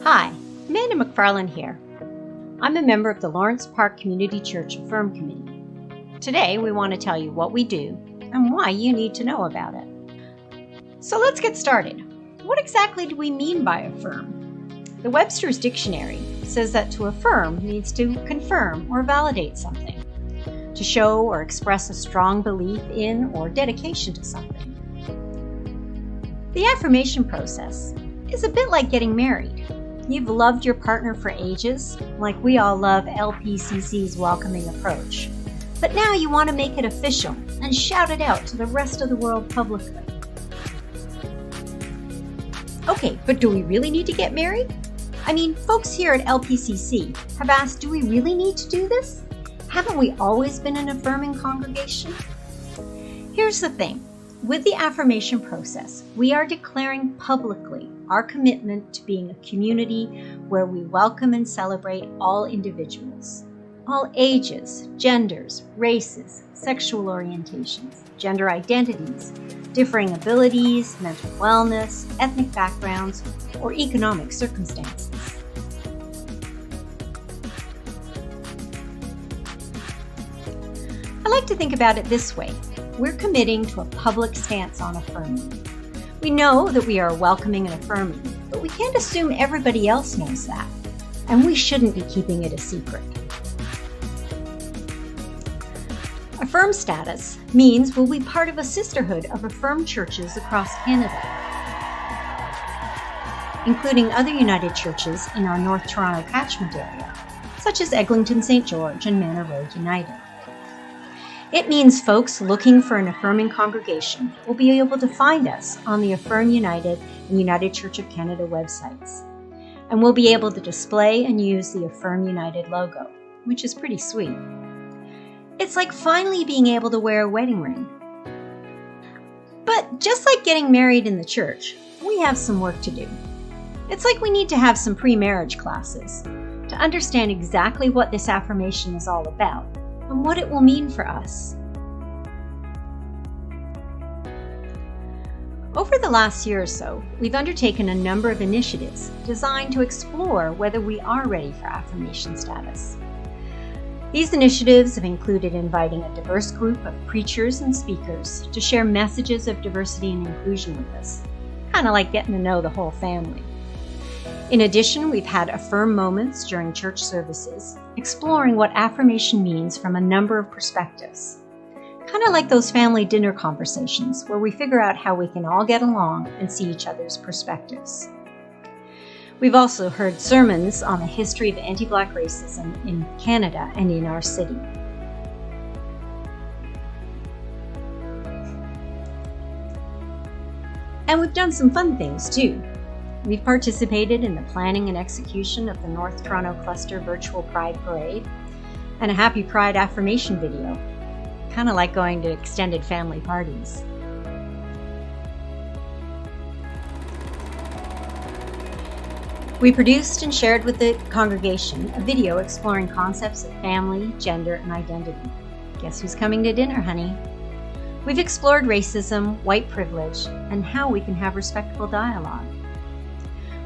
Hi, Amanda McFarland here. I'm a member of the Lawrence Park Community Church Affirm Committee. Today we want to tell you what we do and why you need to know about it. So let's get started. What exactly do we mean by affirm? The Webster's Dictionary says that to affirm means to confirm or validate something, to show or express a strong belief in or dedication to something. The affirmation process is a bit like getting married. You've loved your partner for ages, like we all love LPCC's welcoming approach. But now you want to make it official and shout it out to the rest of the world publicly. Okay, but do we really need to get married? I mean, folks here at LPCC have asked, do we really need to do this? Haven't we always been an affirming congregation? Here's the thing. With the affirmation process, we are declaring publicly our commitment to being a community where we welcome and celebrate all individuals, all ages, genders, races, sexual orientations, gender identities, differing abilities, mental wellness, ethnic backgrounds, or economic circumstances. I like to think about it this way. We're committing to a public stance on affirming. We know that we are welcoming and affirming, but we can't assume everybody else knows that, and we shouldn't be keeping it a secret. Affirm status means we'll be part of a sisterhood of affirmed churches across Canada, including other United churches in our North Toronto catchment area, such as Eglinton St. George and Manor Road United. It means folks looking for an affirming congregation will be able to find us on the Affirm United and United Church of Canada websites, and we'll be able to display and use the Affirm United logo, which is pretty sweet. It's like finally being able to wear a wedding ring. But just like getting married in the church, we have some work to do. It's like we need to have some pre-marriage classes to understand exactly what this affirmation is all about and what it will mean for us. Over the last year or so, we've undertaken a number of initiatives designed to explore whether we are ready for affirmation status. These initiatives have included inviting a diverse group of preachers and speakers to share messages of diversity and inclusion with us, kind of like getting to know the whole family. In addition, we've had affirm moments during church services, exploring what affirmation means from a number of perspectives. Kind of like those family dinner conversations where we figure out how we can all get along and see each other's perspectives. We've also heard sermons on the history of anti-Black racism in Canada and in our city. And we've done some fun things too. We've participated in the planning and execution of the North Toronto Cluster Virtual Pride Parade and a Happy Pride affirmation video, kind of like going to extended family parties. We produced and shared with the congregation a video exploring concepts of family, gender, and identity. Guess who's coming to dinner, honey? We've explored racism, white privilege, and how we can have respectful dialogue.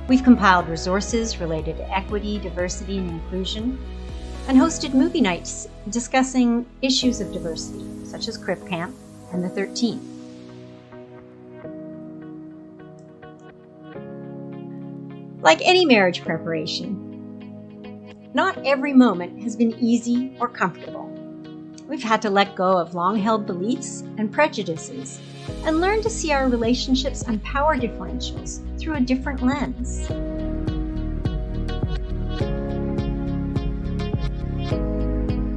We've compiled resources related to equity, diversity, and inclusion, and hosted movie nights discussing issues of diversity, such as Crip Camp and the 13th. Like any marriage preparation, not every moment has been easy or comfortable. We've had to let go of long-held beliefs and prejudices and learn to see our relationships and power differentials through a different lens.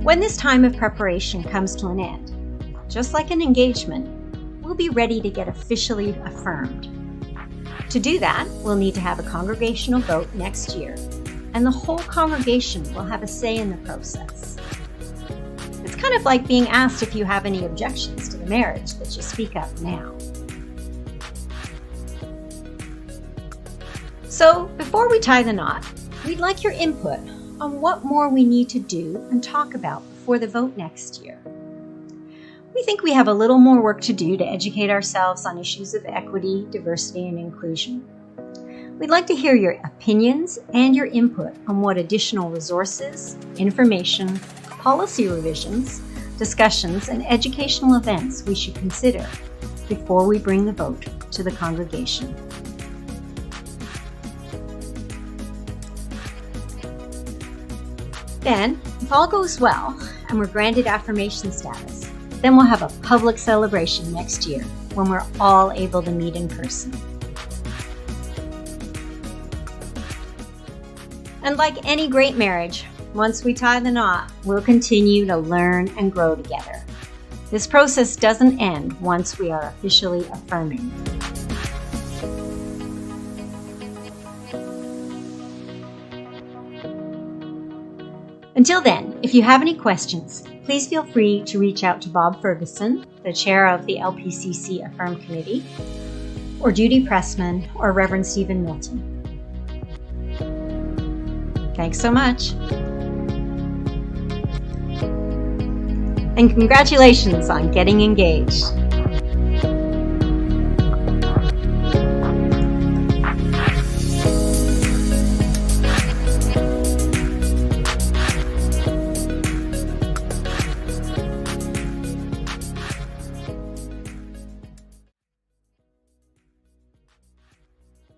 When this time of preparation comes to an end, just like an engagement, we'll be ready to get officially affirmed. To do that, we'll need to have a congregational vote next year, and the whole congregation will have a say in the process. It's kind of like being asked if you have any objections to the marriage, that you speak up now. So, before we tie the knot, we'd like your input on what more we need to do and talk about before the vote next year. We think we have a little more work to do to educate ourselves on issues of equity, diversity, and inclusion. We'd like to hear your opinions and your input on what additional resources, information, policy revisions, discussions, and educational events we should consider before we bring the vote to the congregation. Then, if all goes well and we're granted affirmation status, then we'll have a public celebration next year when we're all able to meet in person. And like any great marriage, once we tie the knot, we'll continue to learn and grow together. This process doesn't end once we are officially affirming. Until then, if you have any questions, please feel free to reach out to Bob Ferguson, the chair of the LPCC Affirm Committee, or Judy Pressman, or Reverend Stephen Milton. Thanks so much. And congratulations on getting engaged.